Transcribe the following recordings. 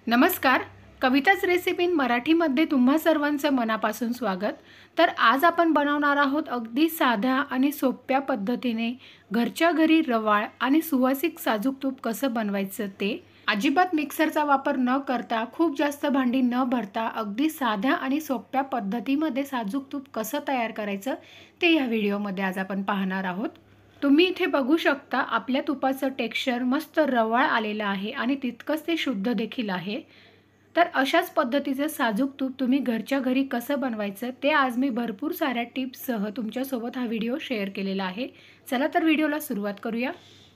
नमस्कार. कविताच रेसिपी मराठीमध्ये तुम्हा सर्वांचं मनापासून स्वागत. तर आज आपण बनवणार आहोत अगदी साध्या आणि सोप्या पद्धतीने घरच्या घरी रवाळ आणि सुवासिक साजूक तूप कसं बनवायचं ते. अजिबात मिक्सरचा वापर न करता, खूप जास्त भांडी न भरता अगदी साध्या आणि सोप्या पद्धतीमध्ये साजूक तूप कसं तयार करायचं ते या व्हिडिओमध्ये आज आपण पाहणार आहोत. तुम्ही इथे बघू शकता आपल्या तुपाचं टेक्स्चर मस्त रवाळ आलेलं आहे आणि तितकंच ते शुद्ध देखील आहे. तर अशाच पद्धतीचं साजूक तूप तुम्ही घरच्या घरी कसं बनवायचं ते आज मी भरपूर साऱ्या टिप्ससह तुमच्यासोबत हा व्हिडिओ शेअर केलेला आहे. चला तर व्हिडिओला सुरुवात करूया.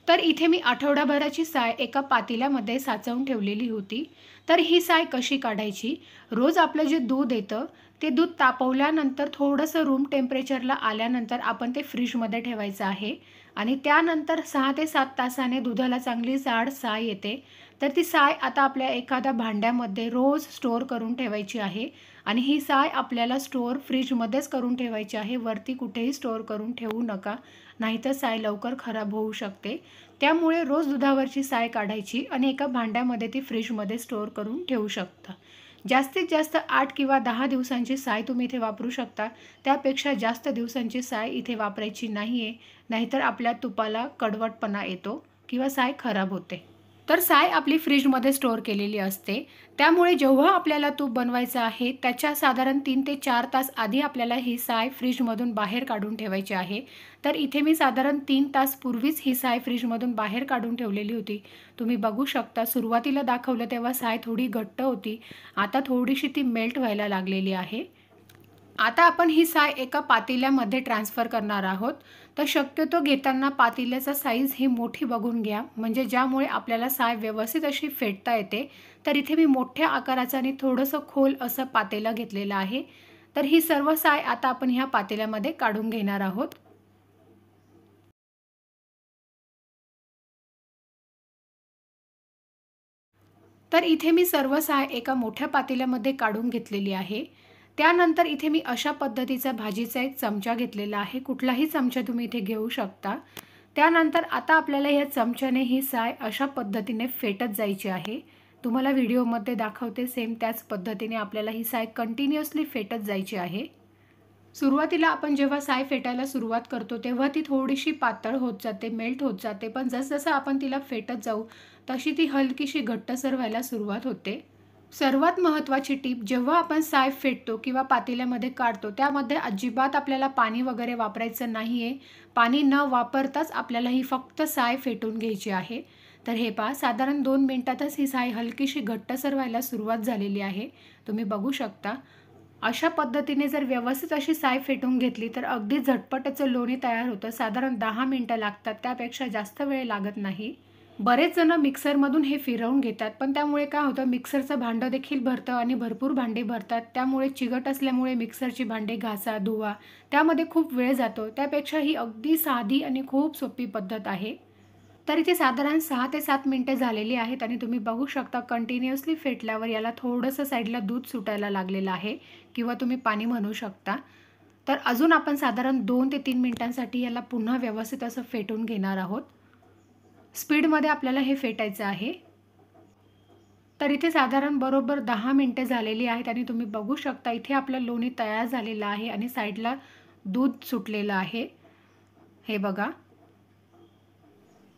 तर इथे मी आठवडाभराची साय एका पातेल्यामध्ये साचवून ठेवलेली होती. तर ही साय कशी काढायची? रोज आपलं जे दूध येतं ते दूध तापवल्यानंतर थोडंसं रूम टेम्परेचरला आल्यानंतर आपण ते फ्रीजमध्ये ठेवायचं आहे आणि त्यानंतर 6 ते 7 तासाने दुधाला चांगली जाड साय येते. तर ती साय आता आपल्या एखाद्या भांड्यामध्ये रोज स्टोअर करून ठेवायची आहे आणि ही साय आपल्याला स्टोअर फ्रीजमध्येच करून ठेवायची आहे. वरती कुठेही स्टोअर करून ठेवू नका, नाहीतर साय लवकर खराब होऊ शकते. त्यामुळे रोज दुधावरची साय काढायची आणि एका भांड्यामध्ये ती फ्रीजमध्ये स्टोअर करून ठेवू शकता. जास्तीत जास्त 8 किंवा 10 दिवसांची साय तुम्ही इथे वापरू शकता. त्यापेक्षा जास्त दिवसांची साय इथे वापरायची नाही आहे, नाहीतर आपल्या तुपाला कडवटपणा येतो किंवा साय खराब होते. तर साय आपली फ्रीजमध्ये स्टोअर केलेली असते. त्यामुळे जेव्हा आपल्याला तूप बनवायचं आहे त्याच्या साधारण 3 ते 4 तास आधी आपल्याला ही साय फ्रीजमधून बाहेर काढून ठेवायची आहे. तर इथे मी साधारण 3 तास पूर्वीच ही साय फ्रीजमधून बाहेर काढून ठेवलेली होती. तुम्ही बघू शकता सुरुवातीला दाखवलं तेव्हा साय थोडी घट्ट होती. आता थोडीशी ती मेल्ट व्हायला लागलेली आहे. आता आपण ही साय एका पातेल्यामध्ये ट्रान्सफर करणार आहोत. तर शक्यतो घेताना पातेल्याचा साईज ही मोठी बघून घ्या, म्हणजे ज्यामुळे आपल्याला साय व्यवस्थित अशी फेटता येते. तर इथे मी मोठ्या आकाराचं आणि थोडंसं खोल असं पातेलं घेतलेलं आहे. तर ही सर्व साय आता आपण ह्या पातेल्यामध्ये काढून घेणार आहोत. तर इथे मी सर्व साय एका मोठ्या पातेल्यामध्ये काढून घेतलेली आहे. त्यानंतर इथे मी अशा पद्धतीचा भाजीचा एक चमचा घेतलेला आहे. कुठलाही चमचा तुम्ही इथे घेऊ शकता. त्यानंतर आता आपल्याला या चमच्याने ही साय अशा पद्धतीने फेटत जायची आहे. तुम्हाला व्हिडिओमध्ये दाखवते सेम त्याच पद्धतीने आपल्याला ही साय कंटिन्युअसली फेटत जायची आहे. सुरुवातीला आपण जेव्हा साय फेटायला सुरुवात करतो तेव्हा ती थोडीशी पातळ होत जाते, मेल्ट होत जाते. पण जसजसं आपण तिला फेटत जाऊ तशी ती हलकीशी घट्टसर व्हायला सुरुवात होते. सर्वात महत्त्वाची टीप, जेव्हा आपण साय फेटतो किंवा पातेल्यामध्ये काढतो त्यामध्ये अजिबात आपल्याला पाणी वगैरे वापरायचं नाही आहे. पाणी न वापरताच आपल्याला ही फक्त साय फेटून घ्यायची आहे. तर हे पहा, साधारण 2 मिनिटातच ही साय हलकीशी घट्टसर व्हायला सुरुवात झालेली आहे. तुम्ही बघू शकता. अशा पद्धतीने जर व्यवस्थित अशी साय फेटून घेतली तर अगदी झटपटचं लोणी तयार होतं. साधारण 10 मिनिटं लागतात, त्यापेक्षा जास्त वेळ लागत नाही. बरेच जण मिक्सरमधून हे फिरवून घेतात, पण त्यामुळे काय होतं, मिक्सरचं भांडं देखील भरतं आणि भरपूर भांडे भरतात. त्यामुळे चिकट असल्यामुळे मिक्सरची भांडे घासा, धुवा, त्यामध्ये खूप वेळ जातो. त्यापेक्षा ही अगदी साधी आणि खूप सोपी पद्धत आहे. तर इथे साधारण 6 ते 7 मिनिटं झालेली आहेत आणि तुम्ही बघू शकता कंटिन्युअसली फेटल्यावर याला थोडंसं साईडला दूध सुटायला लागलेलं आहे किंवा तुम्ही पाणी म्हणू शकता. तर अजून आपण साधारण 2 ते 3 मिनिटांसाठी याला पुन्हा व्यवस्थित असं फेटून घेणार आहोत. स्पीडमध्ये आपल्याला हे फेटायचं आहे. तर इथे साधारण बरोबर 10 मिनिटं झालेली आहेत आणि तुम्ही बघू शकता इथे आपलं लोणी तयार झालेलं आहे आणि साईडला दूध सुटलेलं आहे. हे बघा.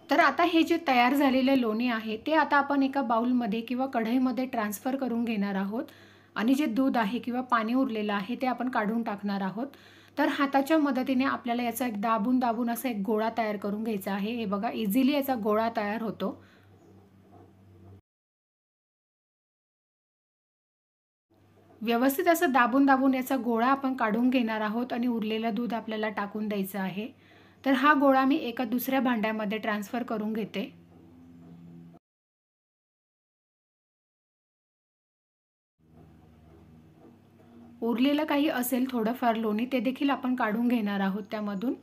तर आता हे जे तयार झालेलं लोणी आहे ते आता आपण एका बाउलमध्ये किंवा कढईमध्ये ट्रान्सफर करून घेणार आहोत आणि जे दूध आहे किंवा पाणी उरलेलं आहे ते आपण काढून टाकणार आहोत. तर हाताच्या मदतीने आपल्याला याचा एक दाबून दाबून असा एक गोळा तयार करून घ्यायचा आहे. हे बघा, इझिली याचा गोळा तयार होतो. व्यवस्थित असं दाबून दाबून याचा गोळा आपण काढून घेणार आहोत आणि उरलेलं दूध आपल्याला टाकून द्यायचं आहे. तर हा गोळा मी एका दुसऱ्या भांड्यामध्ये ट्रान्सफर करून घेते. उरलेलं काही असेल थोडंफार लोणी ते देखील आपण काढून घेणार आहोत त्यामधून.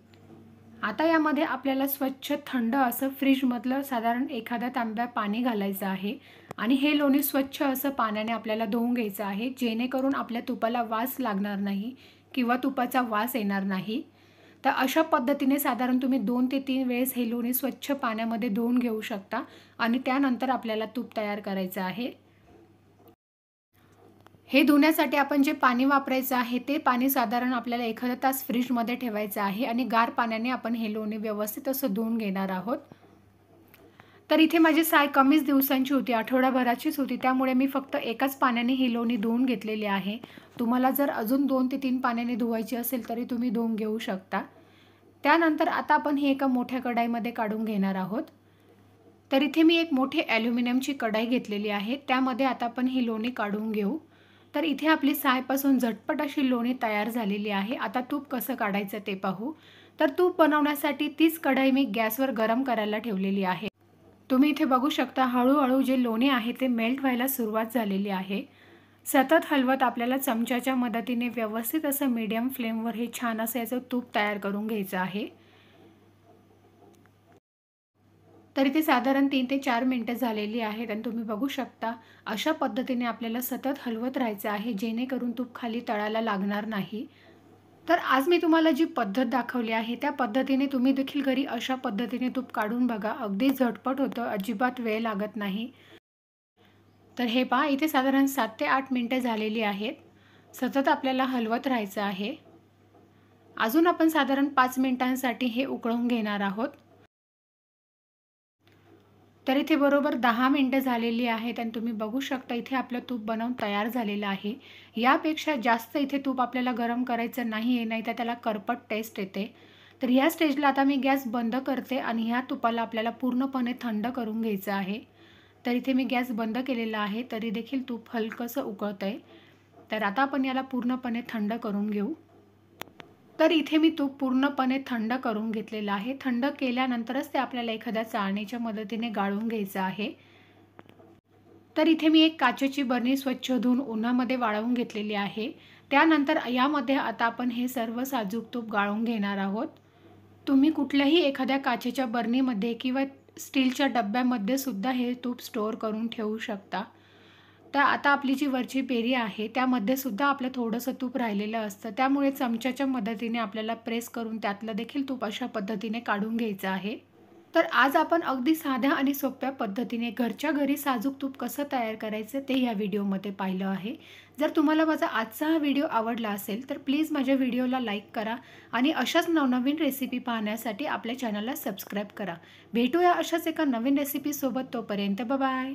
आता यामध्ये आपल्याला स्वच्छ थंड असं फ्रीजमधलं साधारण एखाद्या तांब्या पाणी घालायचं आहे आणि हे लोणी स्वच्छ असं पाण्याने आपल्याला धुवून घ्यायचं आहे, जेणेकरून आपल्या तुपाला वास लागणार नाही किंवा तुपाचा वास येणार नाही. तर अशा पद्धतीने साधारण तुम्ही 2 ते 3 वेळेस हे लोणी स्वच्छ पाण्यामध्ये धुवून घेऊ शकता आणि त्यानंतर आपल्याला तूप तयार करायचं आहे. हे धुण्यासाठी आपण जे पाणी वापरायचं आहे ते पाणी साधारण आपल्याला 1 तास फ्रीजमध्ये ठेवायचं आहे आणि गार पाण्याने आपण हे लोणी व्यवस्थित असं धुवून घेणार आहोत। तर इथे माझी साय कमीच दिवसांची होती, आठवडाभराचीच होती, त्यामुळे मी फक्त एकाच पाण्याने ही लोणी धुवून घेतलेली आहे। तुम्हाला जर अजून 2 ते 3 पाण्याने धुवायची असेल तरी तुम्ही धुवून घेऊ शकता। त्यानंतर आता आपण हे एका मोठ्या कढईमध्ये काढून घेणार आहोत। तर इथे मी एक मोठी ॲल्युमिनियमची कढई घेतलेली आहे, त्यामध्ये आता आपण ही लोणी काढून घेऊ। तर इथे आपली सायपासून झटपट अशी लोणी तयार झालेली आहे। आता तूप कसं काढायचं ते पाहू। तर तूप बनवण्यासाठी तीच कढई मी गॅसवर गरम करायला ठेवलेली आहे। तुम्ही इथे बघू शकता हळूहळू जे लोणी आहे ते मेल्ट व्हायला सुरुवात झालेली आहे। सतत हलवत आपल्याला चमच्याच्या मदतीने व्यवस्थित असं मीडियम फ्लेमवर हे छान असं याचं तूप तयार करून घ्यायचं आहे। तर इथे साधारण 3 ते 4 मिनिटं झालेली आहेत आणि तुम्ही बघू शकता अशा पद्धतीने आपल्याला सतत हलवत राहायचं आहे, जेणेकरून तूप खाली तळाला लागणार नाही। तर आज मी तुम्हाला जी पद्धत दाखवली आहे त्या पद्धतीने तुम्ही देखील घरी अशा पद्धतीने तूप काढून बघा, अगदी झटपट होतं, अजिबात वेळ लागत नाही। तर हे पहा इथे साधारण 7 ते 8 मिनिटं झालेली आहेत। सतत आपल्याला हलवत राहायचं आहे। अजून आपण साधारण 5 मिनिटांसाठी हे उकळून घेणार आहोत। तर इथे बरोबर 10 मिनिटं झालेली आहेत आणि तुम्ही बघू शकता इथे आपलं तूप बनवून तयार झालेलं आहे। यापेक्षा जास्त इथे तूप आपल्याला गरम करायचं नाही आहे, नाहीतर त्याला करपट टेस्ट येते। तर ह्या स्टेजला आता मी गॅस बंद करते आणि ह्या तुपाला आपल्याला पूर्णपणे थंड करून घ्यायचं आहे। तर इथे मी गॅस बंद केलेला आहे, तरी देखील तूप हलकंसं उकळतंय। तर आता आपण याला पूर्णपणे थंड करून घेऊ। तर इथे मी तूप पूर्णपणे थंड करून घेतलेलं आहे। थंड केल्यानंतरच ते आपल्याला एखाद्या चाळणीच्या मदतीने गाळून घ्यायचं आहे। तर इथे मी एक काचेची बरणी स्वच्छ धुवून उन्हामध्ये वाळवून घेतलेली आहे। त्यानंतर यामध्ये आता आपण हे सर्व साजूक तूप गाळून घेणार आहोत। तुम्ही कुठल्याही एखाद्या काचेच्या बरणीमध्ये किंवा स्टीलच्या डब्यामध्ये सुद्धा हे तूप स्टोअर करून ठेवू शकता। तर आता आपली जी वरची पेरी आहे त्यामध्ये सुद्धा आपलं थोडंसं तूप राहिलेलं असतं, त्यामुळे चमच्याच्या मदतीने आपल्याला प्रेस करून त्यातलं देखील तूप अशा पद्धतीने काढून घ्यायचं आहे। तर आज आपण अगदी साध्या आणि सोप्या पद्धतीने घरच्या घरी साजूक तूप कसं तयार करायचं ते या व्हिडिओमध्ये पाहिलं आहे। जर तुम्हाला माझा आजचा हा व्हिडिओ आवडला असेल तर प्लीज माझ्या व्हिडिओला लाईक करा आणि अशाच नवनवीन रेसिपी पाहण्यासाठी आपल्या चॅनलला सबस्क्राईब करा। भेटूया अशाच एका नवीन रेसिपीसोबत, तोपर्यंत बाय बाय।